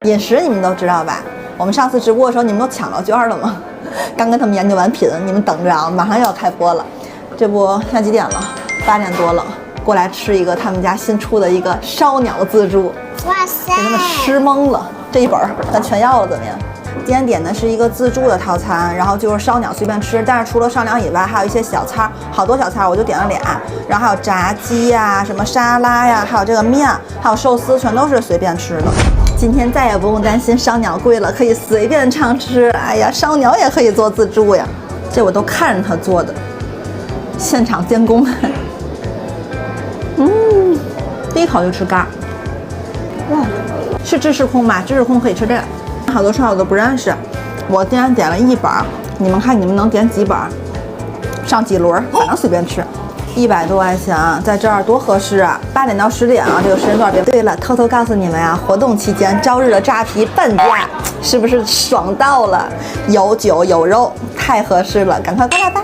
饮食你们都知道吧？我们上次直播的时候，你们都抢到券了吗？刚跟他们研究完品，你们等着啊，马上要开播了。这不现在几点了？8点多了，过来吃一个他们家新出的一个烧鸟自助。哇塞！给他们吃懵了，这一本咱全要了，怎么样？今天点的是一个自助的套餐，然后就是烧鸟随便吃，但是除了烧鸟以外，还有一些小菜，好多小菜，我就点了俩，然后还有炸鸡呀、什么沙拉呀，还有这个面，还有寿司，全都是随便吃的。今天再也不用担心烧鸟贵了，可以随便畅吃。哎呀，烧鸟也可以做自助呀，这我都看着他做的，现场监工。第一口就吃嘎。哇，是芝士空吧？芝士空可以吃这个。好多菜我都不认识，我今天点了1本，你们看你们能点几本？上几轮，反正随便吃。100多块钱，在这儿多合适啊！8点到10点啊，这个时间段别。对了，偷偷告诉你们啊，活动期间朝日的扎啤半价，是不是爽到了？有酒有肉，太合适了，赶快过来吧！